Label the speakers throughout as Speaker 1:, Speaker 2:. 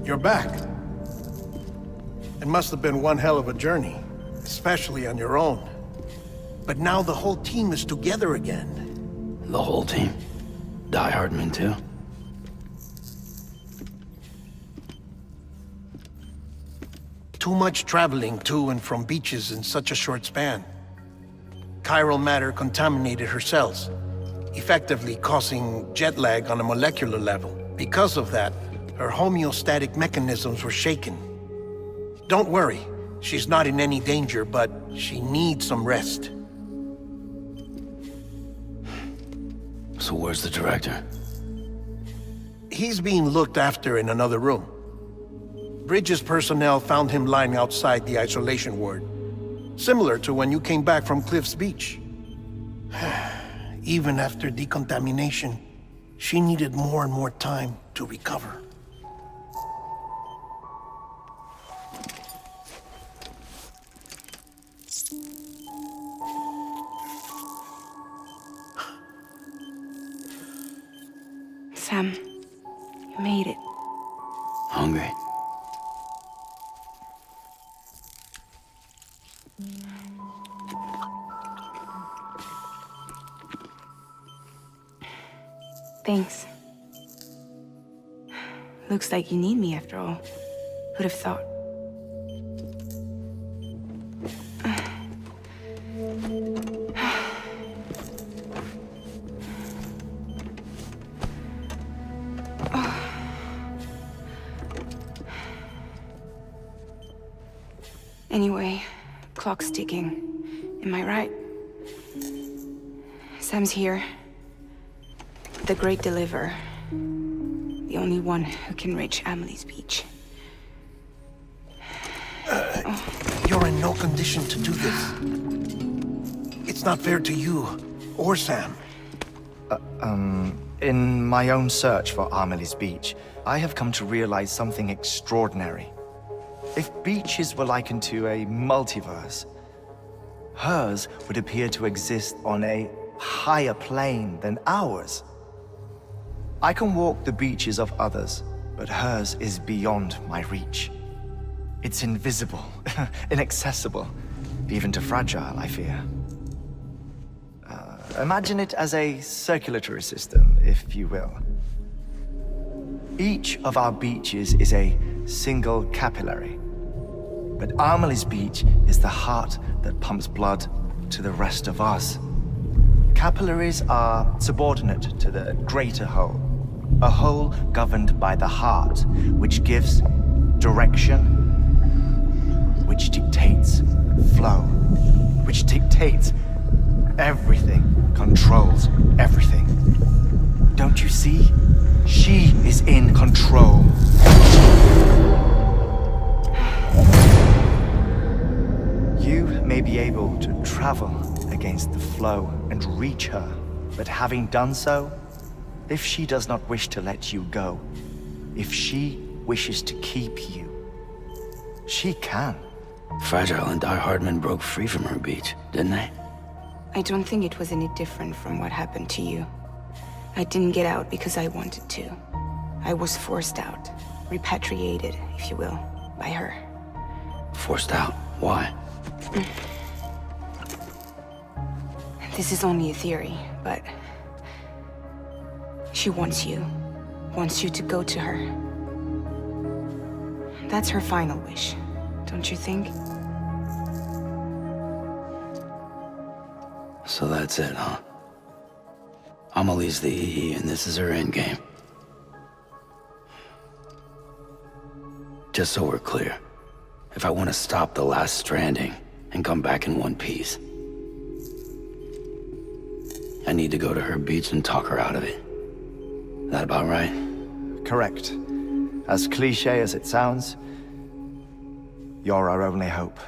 Speaker 1: You're back. It must have been one hell of a journey, especially on your own. But now the whole team is together again.
Speaker 2: The whole team? Die Hardman too?
Speaker 1: Too much traveling to and from beaches in such a short span. Chiral matter contaminated her cells, effectively causing jet lag on a molecular level. Because of that, her homeostatic mechanisms were shaken. Don't worry, she's not in any danger, but she needs some rest.
Speaker 2: So where's the director?
Speaker 1: He's being looked after in another room. Bridges personnel found him lying outside the isolation ward. Similar to when you came back from Cliff's Beach. Even after decontamination, she needed more and more time to recover.
Speaker 3: Sam, you made it.
Speaker 2: Hungry?
Speaker 3: Thanks. Looks like you need me after all. Who'd have thought? Anyway, clock's ticking. Am I right? Sam's here. The Great Deliverer. The only one who can reach Amelie's Beach.
Speaker 1: You're in no condition to do this. It's not fair to you, or Sam.
Speaker 4: In my own search for Amelie's Beach, I have come to realize something extraordinary. If beaches were likened to a multiverse, hers would appear to exist on a higher plane than ours. I can walk the beaches of others, but hers is beyond my reach. It's invisible, inaccessible, even to fragile, I fear. Imagine it as a circulatory system, if you will. Each of our beaches is a single capillary. But Amelie's Beach is the heart that pumps blood to the rest of us. Capillaries are subordinate to the greater whole. A whole governed by the heart, which gives direction, which dictates flow, which dictates everything, controls everything. Don't you see? She is in control. You may be able to travel against the flow and reach her, but having done so, if she does not wish to let you go, if she wishes to keep you, she can.
Speaker 2: Fragile and Die Hardman broke free from her beach, didn't they?
Speaker 3: I don't think it was any different from what happened to you. I didn't get out because I wanted to. I was forced out, repatriated, if you will, by her.
Speaker 2: Forced out? Why?
Speaker 3: This is only a theory, but she wants you to go to her. That's her final wish, don't you think?
Speaker 2: So that's it, huh? Amelie's the EE, and this is her endgame. Just so we're clear, if I want to stop the last Stranding and come back in one piece, I need to go to her beach and talk her out of it. That about right?
Speaker 4: Correct. As cliché as it sounds, you're our only hope.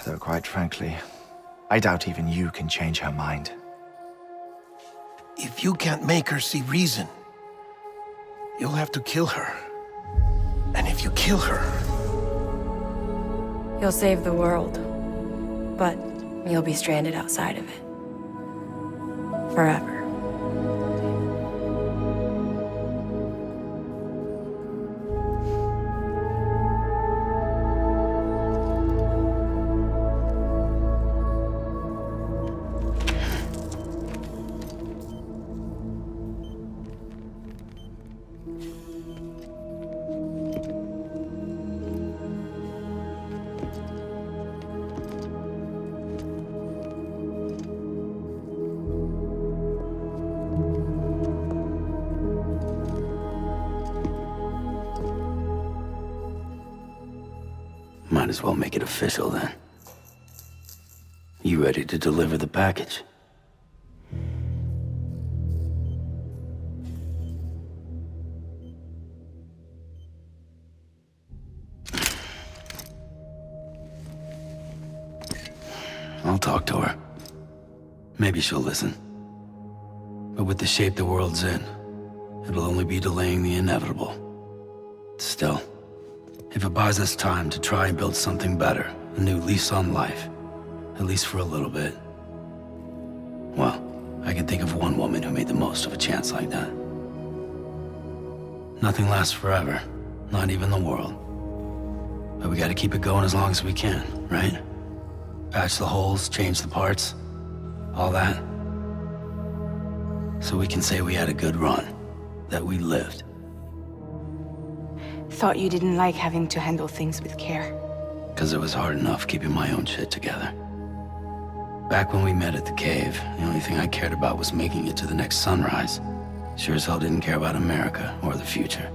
Speaker 4: Though quite frankly, I doubt even you can change her mind.
Speaker 1: If you can't make her see reason, you'll have to kill her. And if you kill her...
Speaker 5: You'll save the world, but you'll be stranded outside of it. Forever.
Speaker 2: Might as well make it official then. You ready to deliver the package? I'll talk to her. Maybe she'll listen. But with the shape the world's in, it'll only be delaying the inevitable. Still, if it buys us time to try and build something better, a new lease on life, at least for a little bit, well, I can think of one woman who made the most of a chance like that. Nothing lasts forever, not even the world. But we gotta keep it going as long as we can, right? Patch the holes, change the parts, all that. So we can say we had a good run, that we lived.
Speaker 3: Thought you didn't like having to handle things with care.
Speaker 2: 'Cause it was hard enough keeping my own shit together. Back when we met at the cave, the only thing I cared about was making it to the next sunrise. Sure as hell didn't care about America or the future.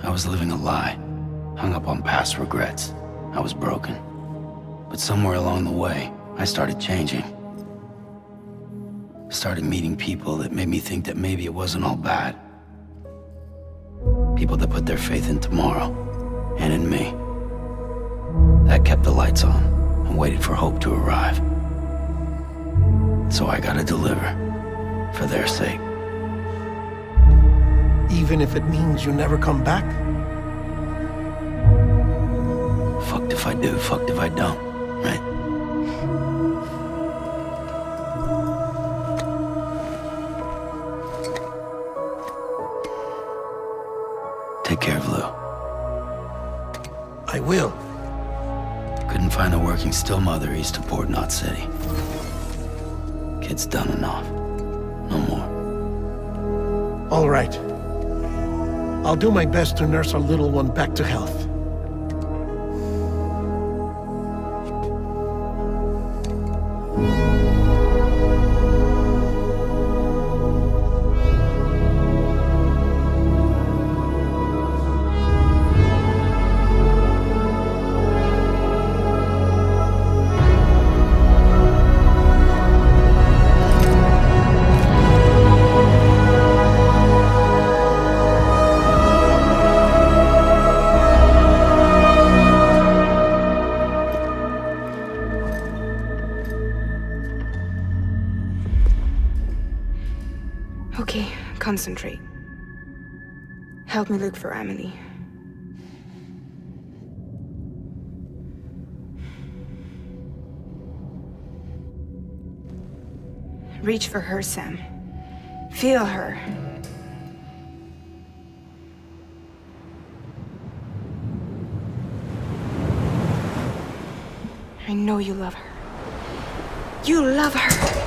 Speaker 2: I was living a lie, hung up on past regrets. I was broken. But somewhere along the way, I started changing. Started meeting people that made me think that maybe it wasn't all bad. People that put their faith in tomorrow, and in me. That kept the lights on, and waited for hope to arrive. So I gotta deliver, for their sake.
Speaker 1: Even if it means you never come back?
Speaker 2: Fucked if I do, fucked if I don't, right? Take care of Lou.
Speaker 1: I will.
Speaker 2: Couldn't find a working still mother east of Port Knot City. Kid's done enough. No more.
Speaker 1: All right. I'll do my best to nurse our little one back to health.
Speaker 3: Okay, concentrate. Help me look for Emily. Reach for her, Sam. Feel her. I know you love her. You love her!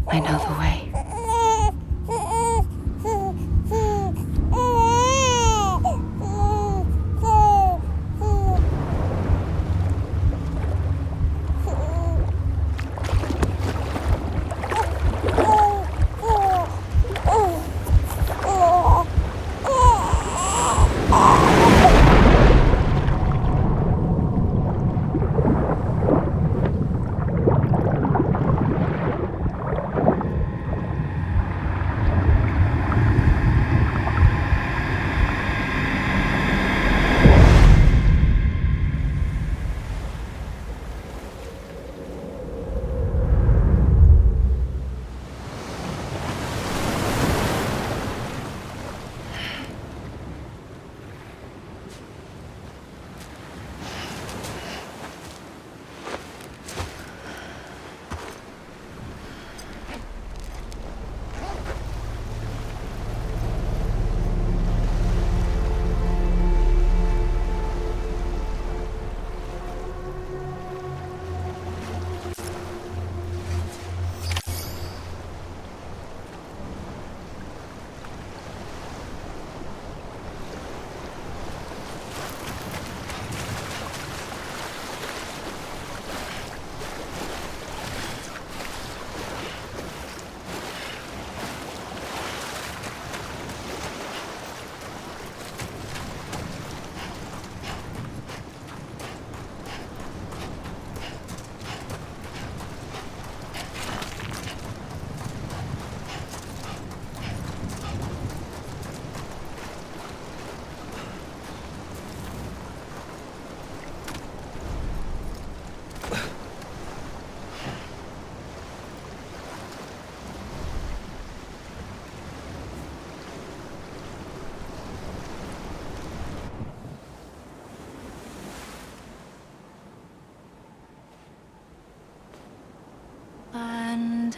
Speaker 3: I know the way.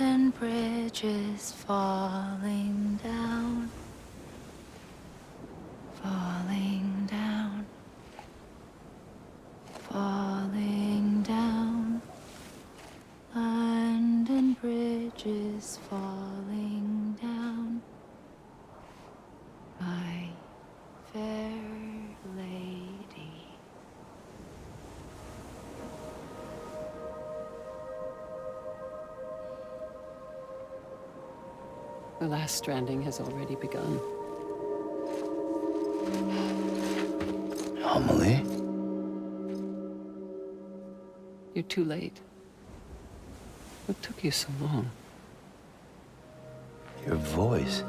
Speaker 3: London Bridge is falling down, falling down, falling down. London Bridge is falling down, my fair lady.
Speaker 6: The last stranding has already begun.
Speaker 2: Amelie?
Speaker 6: You're too late. What took you so long?
Speaker 2: Your voice.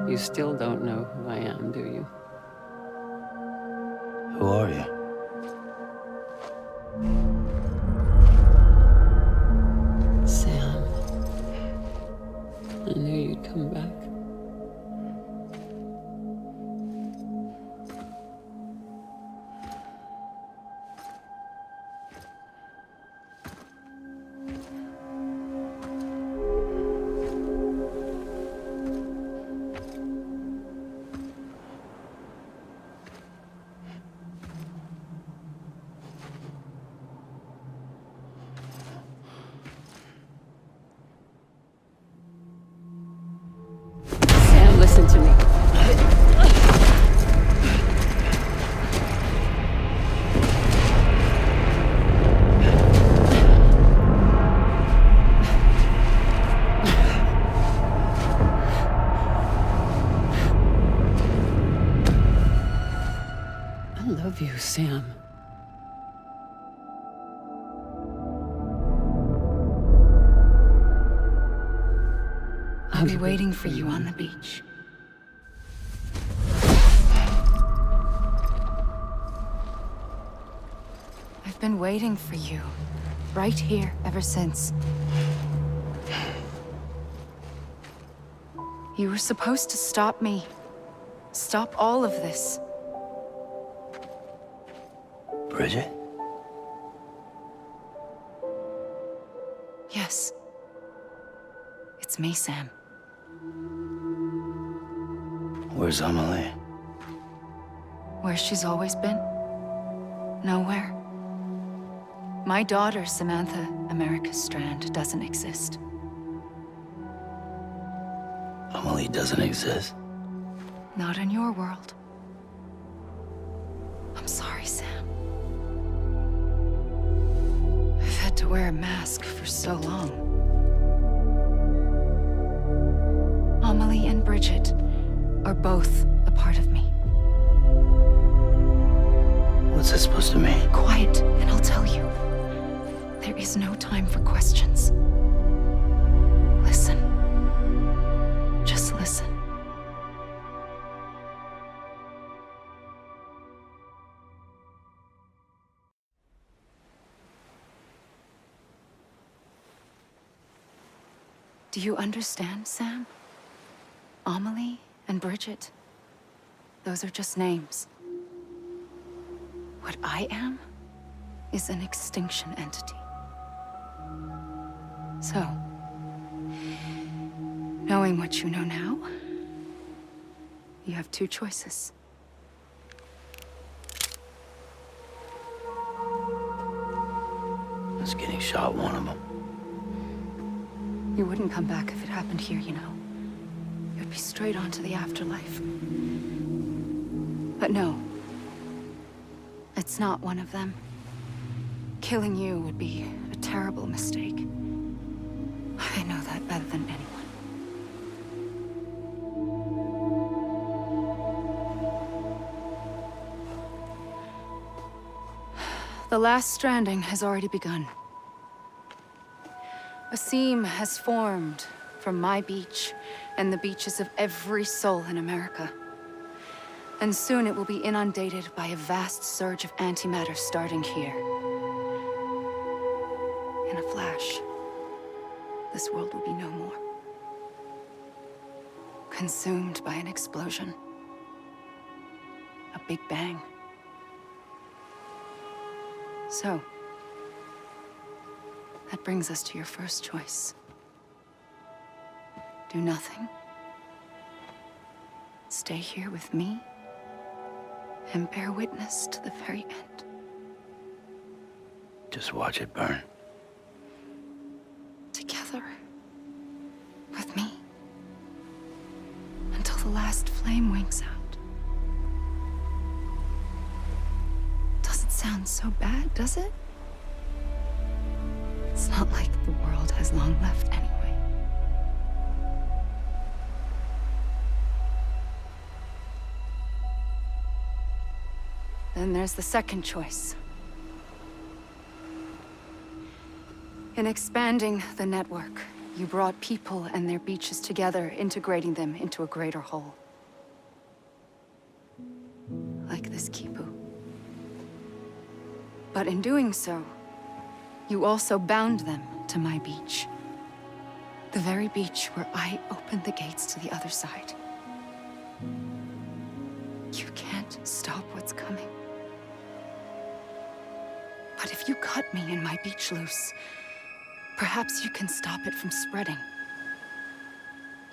Speaker 6: You still don't know who I am, do you?
Speaker 2: Who are you?
Speaker 6: Sam. I knew you'd come back. Sam, listen to me. I love you, Sam.
Speaker 3: I'll be waiting for you on the beach. I've been waiting for you, right here, ever since. You were supposed to stop me. Stop all of this.
Speaker 2: Bridget?
Speaker 3: Yes. It's me, Sam.
Speaker 2: Where's Amelie?
Speaker 3: Where she's always been. Nowhere. My daughter, Samantha America Strand, doesn't exist.
Speaker 2: Amelie doesn't exist.
Speaker 3: Not in your world. I'm sorry, Sam. I've had to wear a mask for so long. Amelie and Bridget are both a part of me.
Speaker 2: What's that supposed to mean?
Speaker 3: Quiet, and I'll tell you. There is no time for questions. Listen. Just listen. Do you understand, Sam? Amelie and Bridget, those are just names. What I am is an extinction entity. So, knowing what you know now, you have two choices.
Speaker 2: Is getting shot one of them?
Speaker 3: You wouldn't come back if it happened here, you know. You'd be straight on to the afterlife. But no. It's not one of them. Killing you would be a terrible mistake. I know that better than anyone. The last stranding has already begun. A seam has formed from my beach and the beaches of every soul in America. And soon it will be inundated by a vast surge of antimatter starting here. In a flash, this world will be no more. Consumed by an explosion. A big bang. That brings us to your first choice. Do nothing. Stay here with me and bear witness to the very end.
Speaker 2: Just watch it burn.
Speaker 3: Together. With me. Until the last flame winks out. Doesn't sound so bad, does it? It's not like the world has long left anyway. Then there's the second choice. In expanding the network, you brought people and their beaches together, integrating them into a greater whole. Like this Kipu. But in doing so, you also bound them to my beach. The very beach where I opened the gates to the other side. You can't stop what's coming. But if you cut me and my beach loose, perhaps you can stop it from spreading.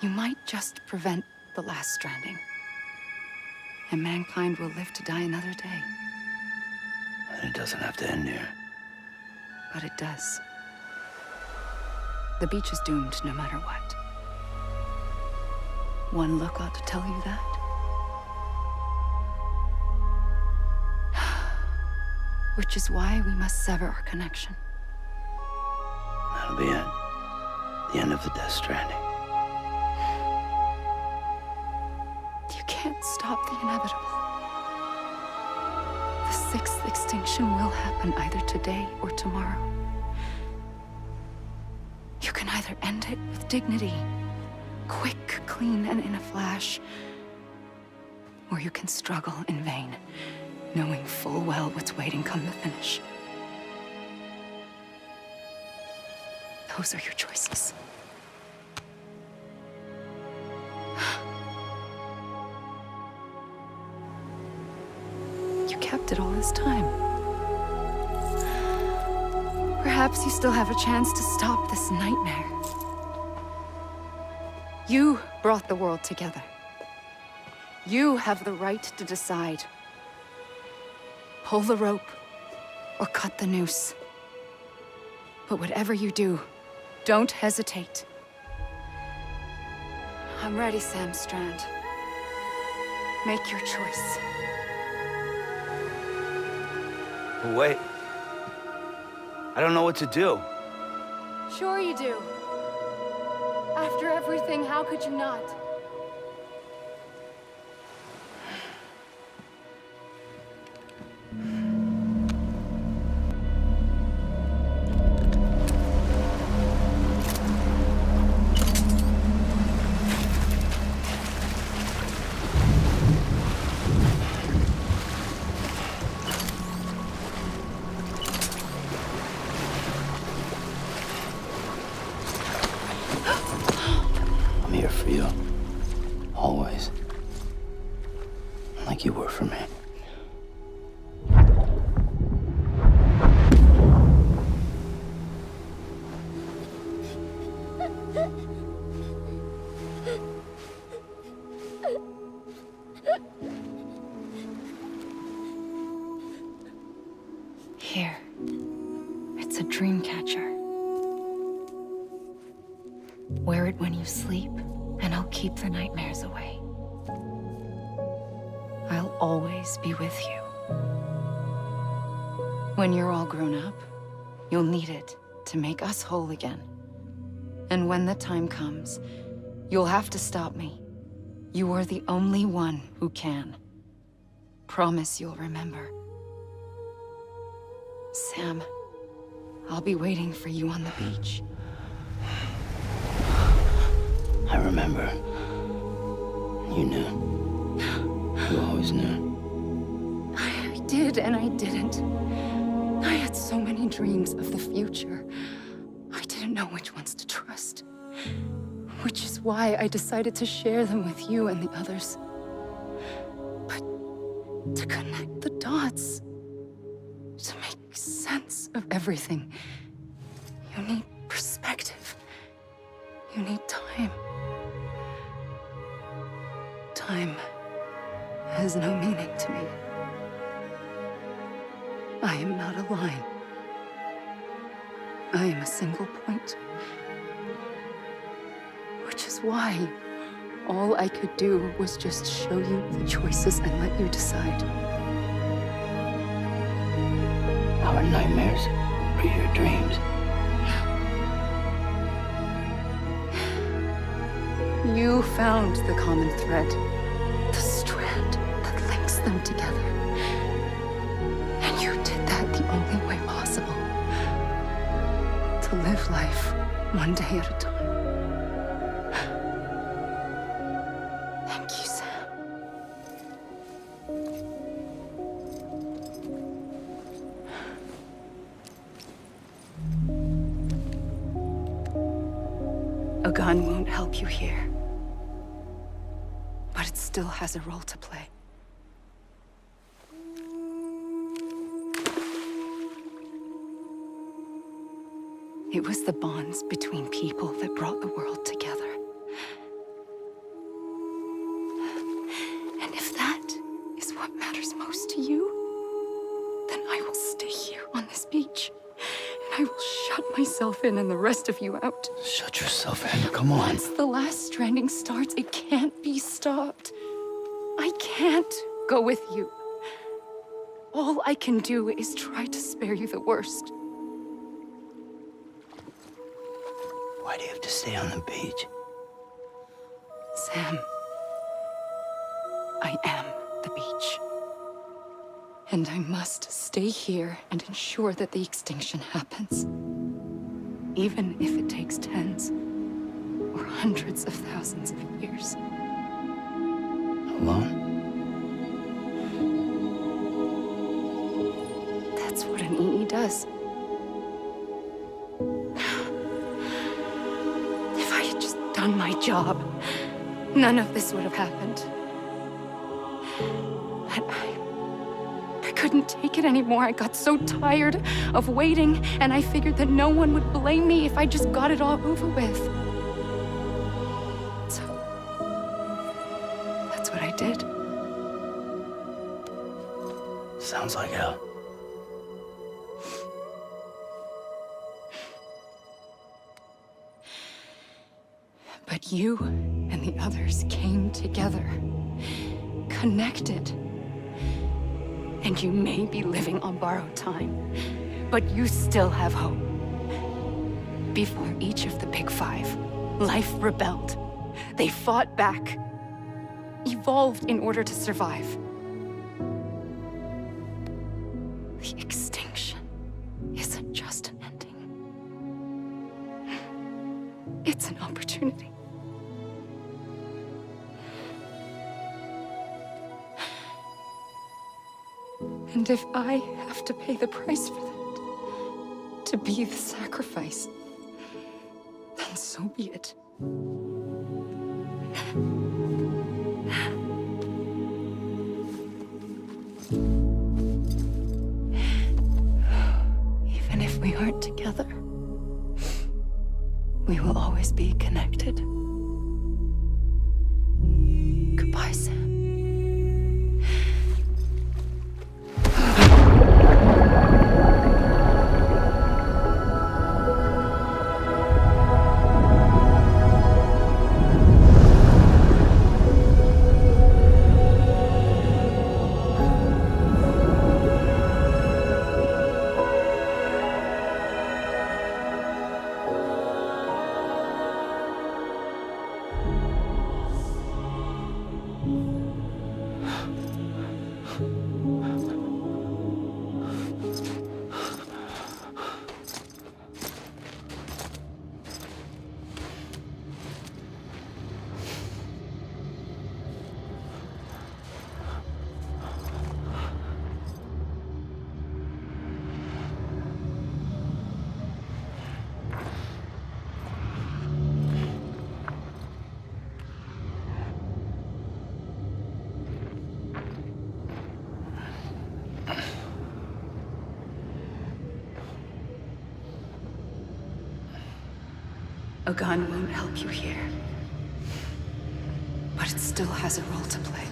Speaker 3: You might just prevent the last stranding. And mankind will live to die another day.
Speaker 2: And it doesn't have to end here.
Speaker 3: But it does. The beach is doomed no matter what. One look ought to tell you that. Which is why we must sever our connection.
Speaker 2: That'll be it. The end of the Death Stranding.
Speaker 3: You can't stop the inevitable. The sixth extinction will happen either today or tomorrow. You can either end it with dignity, quick, clean, and in a flash, or you can struggle in vain, knowing full well what's waiting come the finish. Those are your choices. You kept it all this time. Perhaps you still have a chance to stop this nightmare. You brought the world together. You have the right to decide. Pull the rope, or cut the noose. But whatever you do, don't hesitate. I'm ready, Sam Strand. Make your choice.
Speaker 2: But wait. I don't know what to do.
Speaker 3: Sure you do. After everything, how could you not?
Speaker 2: I'm here for you. Always. Like you were for me.
Speaker 3: Here. It's a dream catcher. Wear it when you sleep, and I'll keep the nightmares away. I'll always be with you. When you're all grown up, you'll need it to make us whole again. And when the time comes, you'll have to stop me. You are the only one who can. Promise you'll remember. Sam, I'll be waiting for you on the beach.
Speaker 2: I remember. You knew. You always knew.
Speaker 3: I did and I didn't. I had so many dreams of the future. I didn't know which ones to trust. Which is why I decided to share them with you and the others. But to connect the dots, to make sense of everything, you You need perspective. You need time. Time has no meaning to me. I am not a line. I am a single point. Which is why all I could do was just show you the choices and let you decide.
Speaker 2: Our nightmares are your dreams.
Speaker 3: You found the common thread, the strand that links them together. And you did that the only way possible. To live life one day at a time. Thank you, Sam. A gun won't help you here. But it still has a role to play. It was the bonds between people that brought the world together. And if that is what matters most to you, then I will stay here on this beach. And I will shut myself in and the rest of you out.
Speaker 2: Shut yourself in. Come on.
Speaker 3: Once the last stranding starts, it can't be stopped. I can't go with you. All I can do is try to spare you the worst.
Speaker 2: Why do you have to stay on the beach?
Speaker 3: Sam, I am the beach. And I must stay here and ensure that the extinction happens. Even if it takes tens or hundreds of thousands of years.
Speaker 2: Alone?
Speaker 3: That's what an EE does. If I had just done my job, none of this would have happened. But I couldn't take it anymore. I got so tired of waiting, and I figured that no one would blame me if I just got it all over with. So, that's what I did.
Speaker 2: Sounds like hell.
Speaker 3: But you and the others came together, connected. And you may be living on borrowed time, but you still have hope. Before each of the Big Five, life rebelled. They fought back, evolved in order to survive. The extinction isn't just an ending. It's an opportunity. And if I have to pay the price for that, to be the sacrifice, then so be it. Even if we aren't together, we will always be connected. Goodbye, Sam. A gun won't help you here. But it still has a role to play.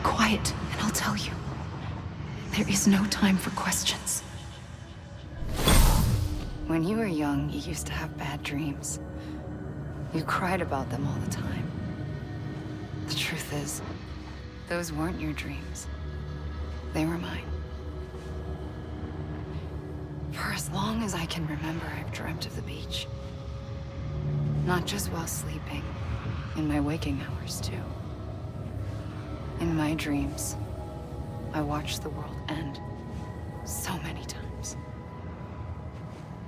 Speaker 3: Quiet, and I'll tell you. There is no time for questions. When you were young, you used to have bad dreams. You cried about them all the time. The truth is, those weren't your dreams. They were mine. For as long as I can remember, I've dreamt of the beach. Not just while sleeping, in my waking hours too. In my dreams, I watched the world end so many times.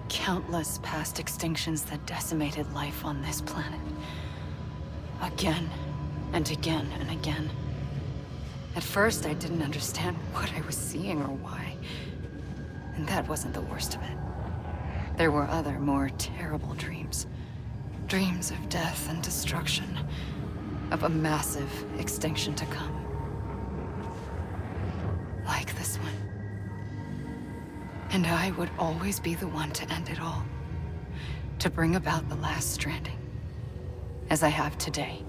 Speaker 3: Countless past extinctions that decimated life on this planet. Again, and again, and again. At first, I didn't understand what I was seeing or why. And that wasn't the worst of it. There were other, more terrible dreams. Dreams of death and destruction. Of a massive extinction to come. Like this one. And I would always be the one to end it all. To bring about the last stranding. As I have today.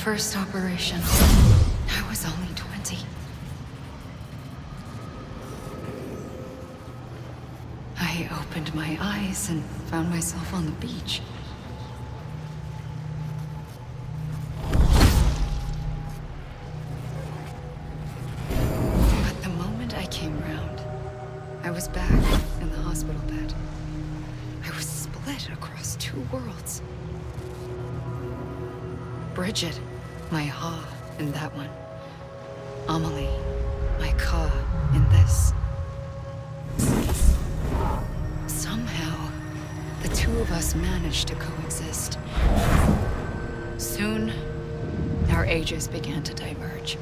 Speaker 3: first operation, I was only 20. I opened my eyes and found myself on the beach. But the moment I came round, I was back in the hospital bed. I was split across two worlds. Bridget, my Ha in that one. Amelie, my Ka in this. Somehow, the two of us managed to coexist. Soon, our ages began to diverge.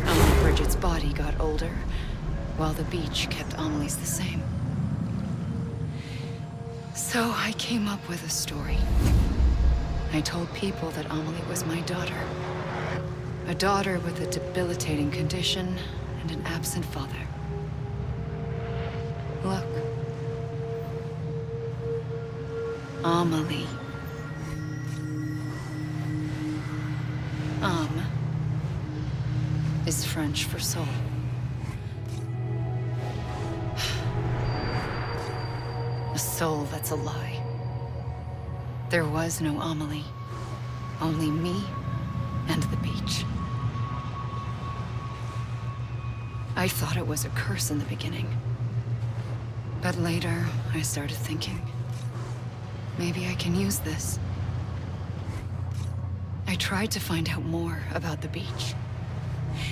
Speaker 3: Only Bridget's body got older, while the beach kept Amelie's the same. So I came up with a story. I told people that Amelie was my daughter. A daughter with a debilitating condition and an absent father. Look. Amelie. Âme is French for soul. A soul that's a lie. There was no Amelie. Only me and the beach. I thought it was a curse in the beginning. But later, I started thinking, maybe I can use this. I tried to find out more about the beach.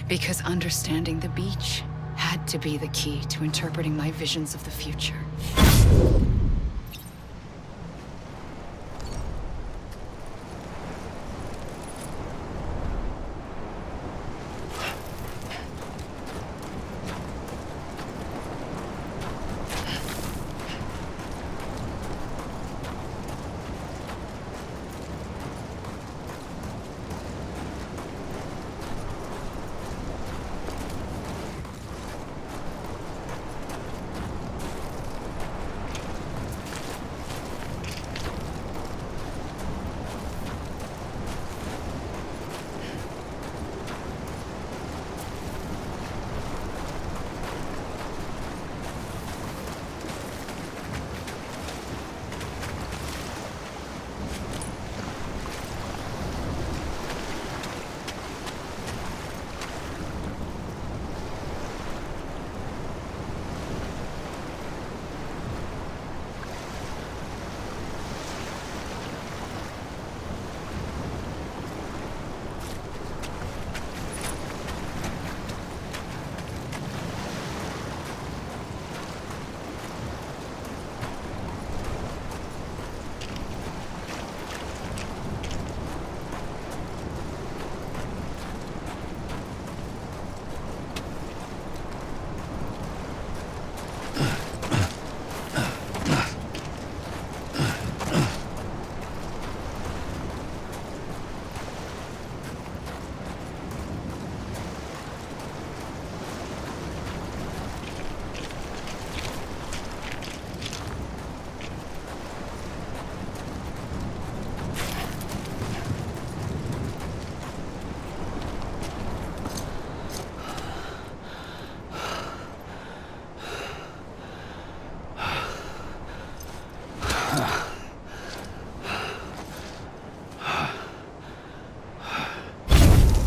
Speaker 3: Because understanding the beach had to be the key to interpreting my visions of the future.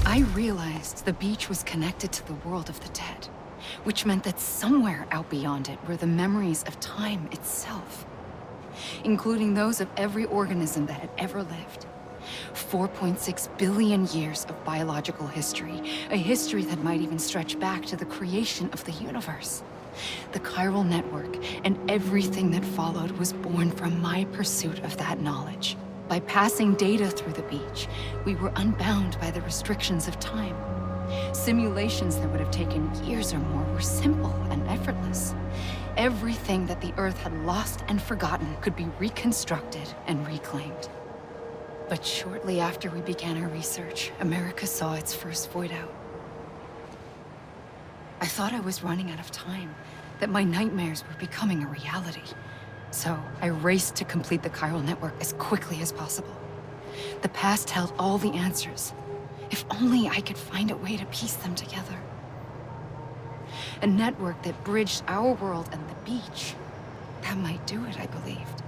Speaker 3: I realized the beach was connected to the world of the dead, which meant that somewhere out beyond it were the memories of time itself, including those of every organism that had ever lived. 4.6 billion years of biological history, a history that might even stretch back to the creation of the universe. The chiral network and everything that followed was born from my pursuit of that knowledge. By passing data through the beach, we were unbound by the restrictions of time. Simulations that would have taken years or more were simple and effortless. Everything that the Earth had lost and forgotten could be reconstructed and reclaimed. But shortly after we began our research, America saw its first void out. I thought I was running out of time, that my nightmares were becoming a reality. So I raced to complete the chiral network as quickly as possible. The past held all the answers. If only I could find a way to piece them together. A network that bridged our world and the beach. That might do it, I believed.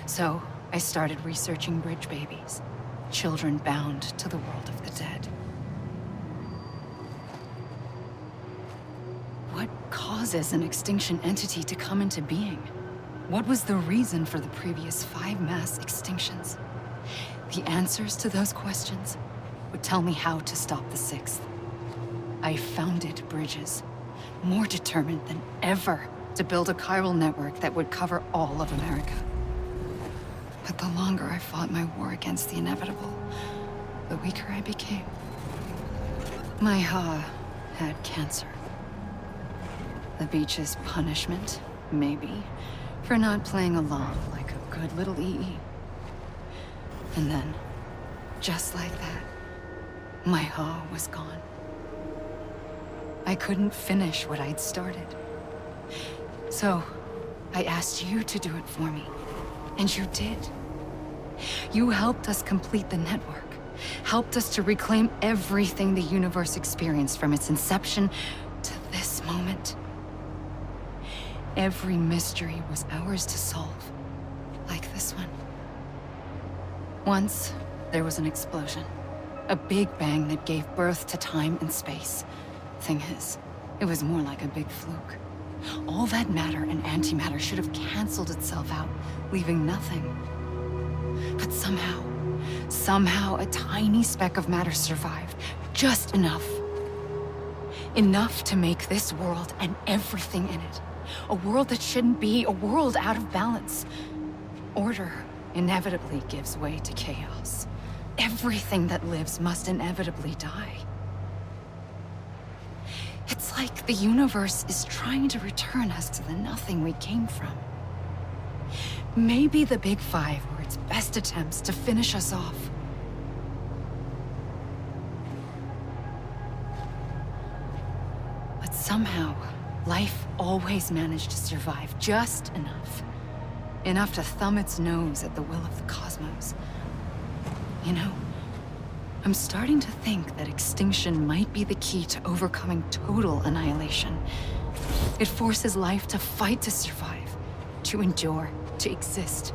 Speaker 3: So, I started researching bridge babies. Children bound to the world of the dead. What causes an extinction entity to come into being? What was the reason for the previous 5 mass extinctions? The answers to those questions would tell me how to stop the 6th. I founded bridges, more determined than ever to build a chiral network that would cover all of America. But the longer I fought my war against the inevitable, the weaker I became. My Ha had cancer. The beach's punishment, maybe, for not playing along like a good little EE. And then, just like that, my Ha was gone. I couldn't finish what I'd started. So, I asked you to do it for me. And you did. You helped us complete the network. Helped us to reclaim everything the universe experienced from its inception to this moment. Every mystery was ours to solve. Like this one. Once, there was an explosion. A big bang that gave birth to time and space. Thing is, it was more like a big fluke. All that matter and antimatter should have canceled itself out, leaving nothing. But somehow a tiny speck of matter survived. Just enough. Enough to make this world and everything in it. A world that shouldn't be, a world out of balance. Order inevitably gives way to chaos. Everything that lives must inevitably die. It's like the universe is trying to return us to the nothing we came from. Maybe the Big Five were its best attempts to finish us off. But somehow, life always managed to survive just enough. Enough to thumb its nose at the will of the cosmos. You know, I'm starting to think that extinction might be the key to overcoming total annihilation. It forces life to fight to survive, to endure, to exist.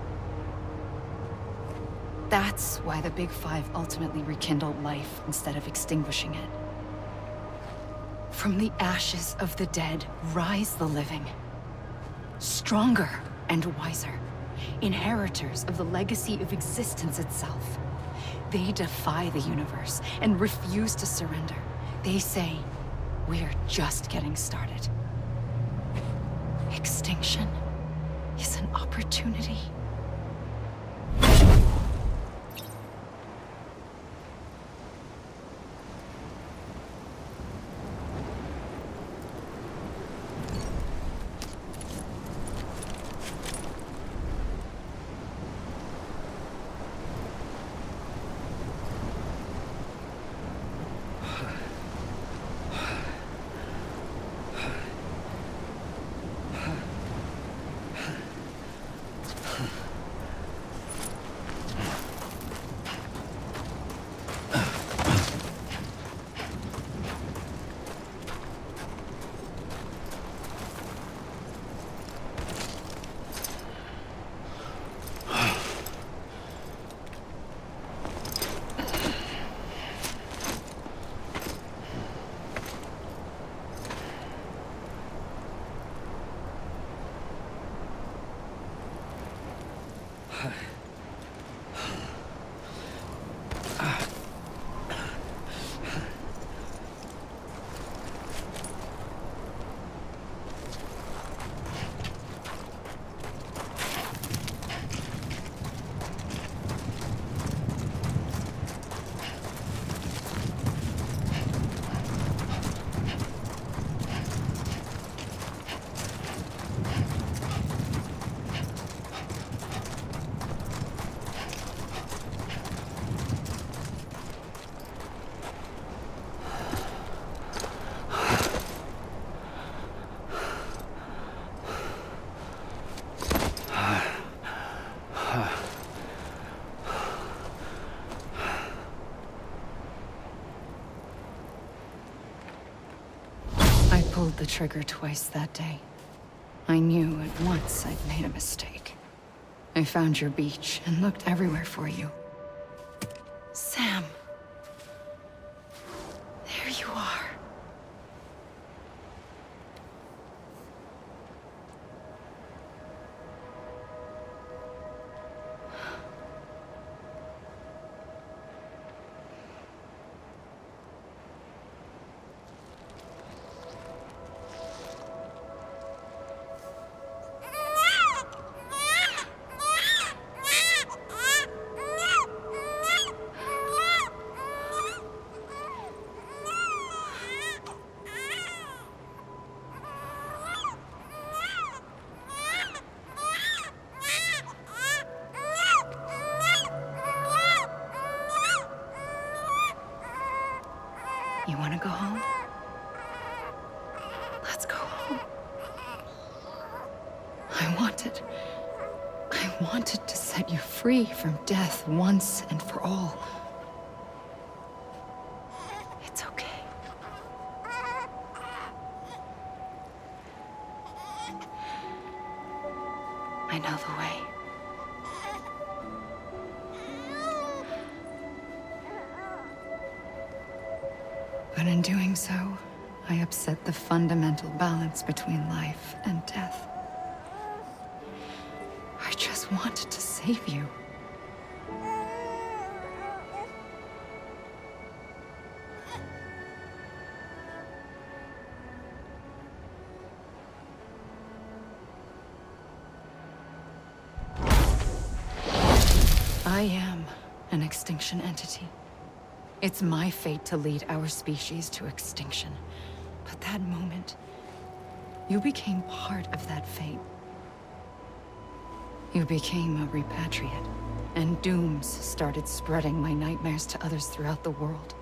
Speaker 3: That's why the Big Five ultimately rekindled life instead of extinguishing it. From the ashes of the dead rise the living. Stronger and wiser. Inheritors of the legacy of existence itself. They defy the universe and refuse to surrender. They say, we're just getting started. Extinction is an opportunity. the trigger twice that day. I knew at once I'd made a mistake. I found your beach and looked everywhere for you. Sam. There you are. You want to go home? Let's go home. I wanted to set you free from death once and for all. It's okay. I know the way. But in doing so, I upset the fundamental balance between life and death. I just wanted to save you. I am an extinction entity. It's my fate to lead our species to extinction. But that moment, you became part of that fate. You became a repatriate, and dooms started spreading my nightmares to others throughout the world.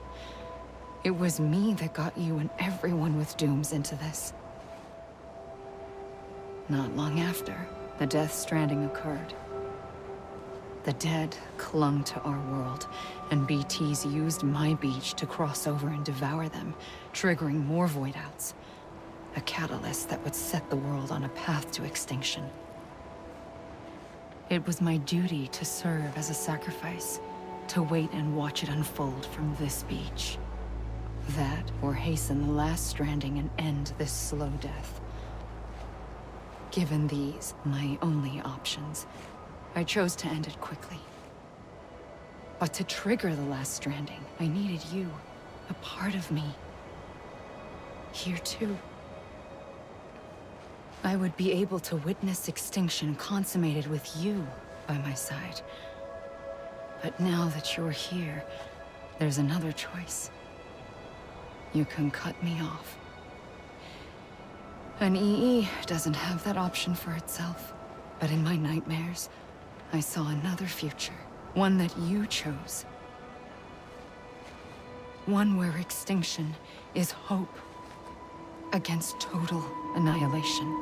Speaker 3: It was me that got you and everyone with dooms into this. Not long after, the Death Stranding occurred. The dead clung to our world, and BTs used my beach to cross over and devour them, triggering more void outs. A catalyst that would set the world on a path to extinction. It was my duty to serve as a sacrifice, to wait and watch it unfold from this beach. That, or hasten the last stranding and end this slow death. Given these, my only options, I chose to end it quickly. But to trigger the last stranding, I needed you, a part of me. Here too. I would be able to witness extinction consummated with you by my side. But now that you're here, there's another choice. You can cut me off. An EE doesn't have that option for itself. But in my nightmares, I saw another future. One that you chose. One where extinction is hope against total annihilation.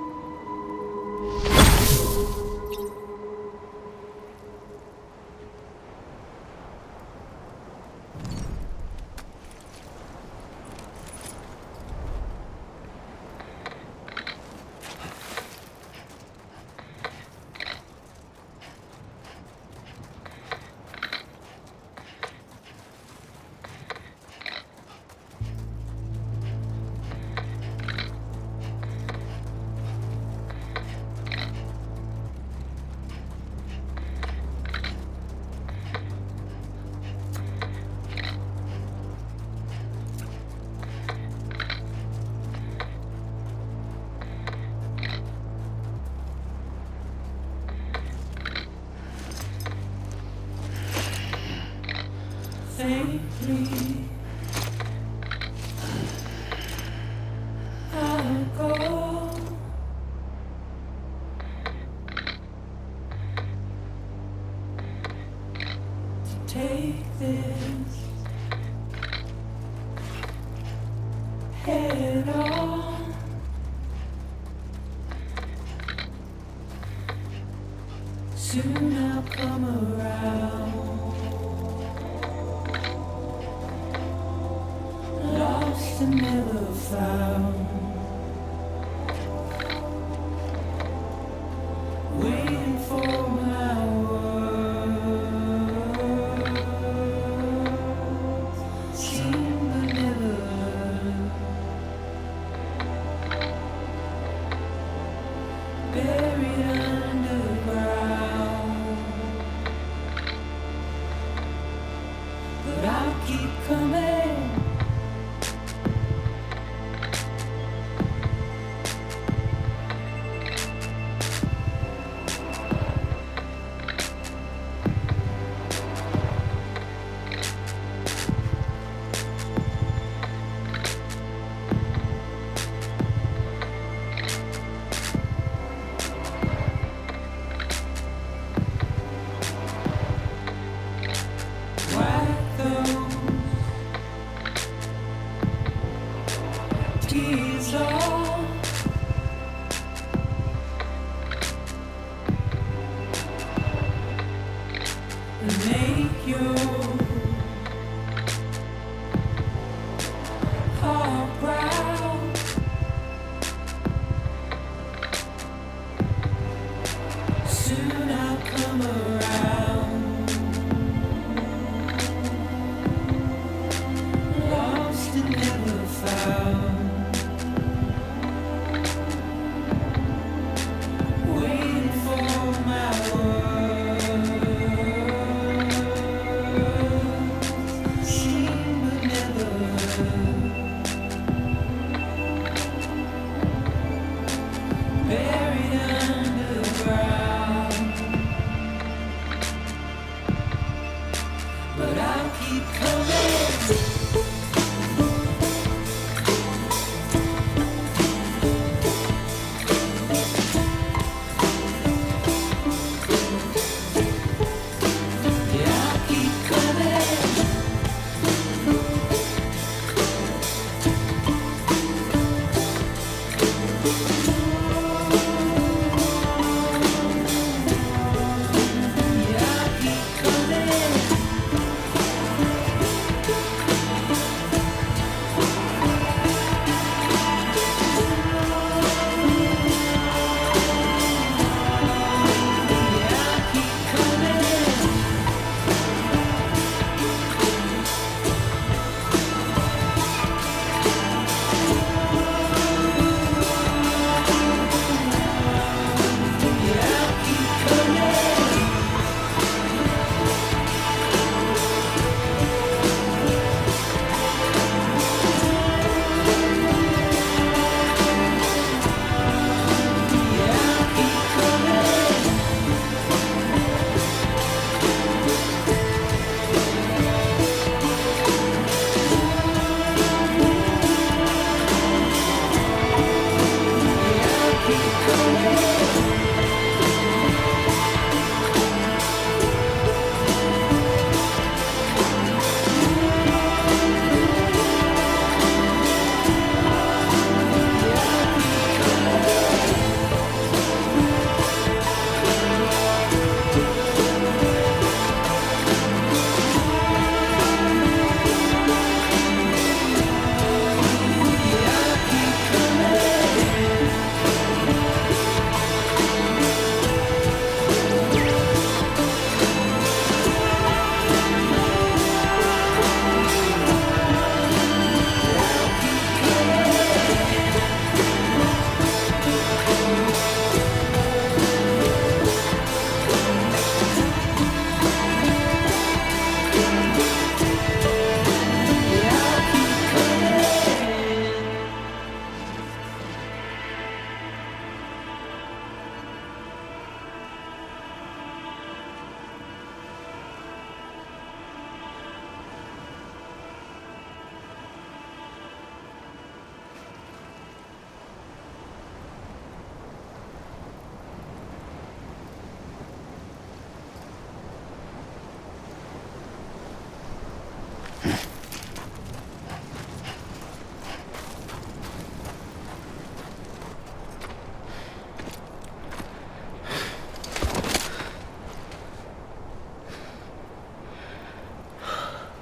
Speaker 7: Safely, I'll go. To take this head on. Soon I'll come around. Lost and never found.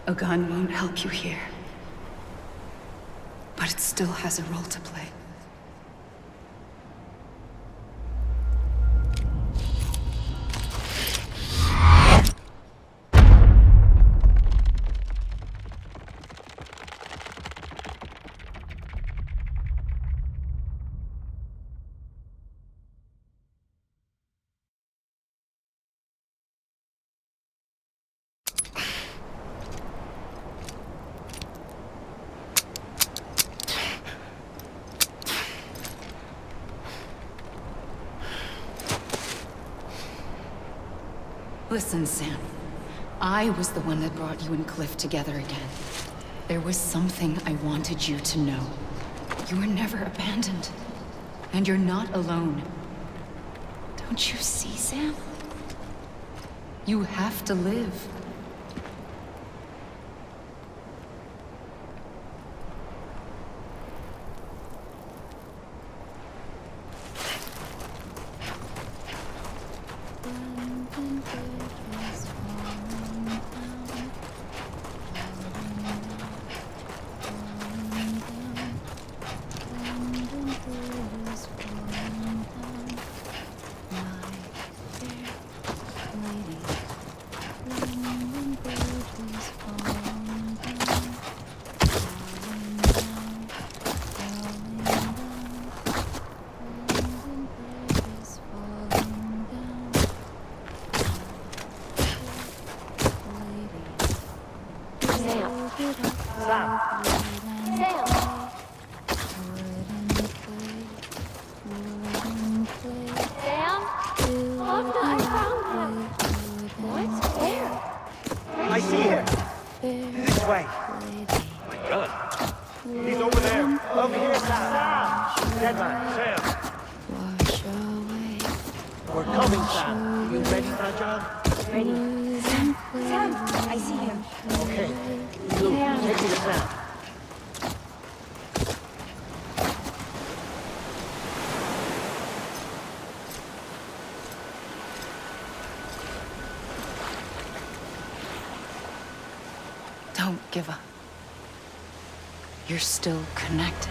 Speaker 3: A gun won't help you here. But it still has a role to play. Listen, Sam. I was the one that brought you and Cliff together again. There was something I wanted you to know. You were never abandoned. And you're not alone. Don't you see, Sam? You have to live.
Speaker 8: I see him. This way. My God. He's over there. Over here, Sam. Dead man. Sam. We're coming, Sam. You ready for a job?
Speaker 9: Ready. Sam, I see him.
Speaker 8: Okay. Blue, take me to Sam.
Speaker 3: Don't give up. You're still connected.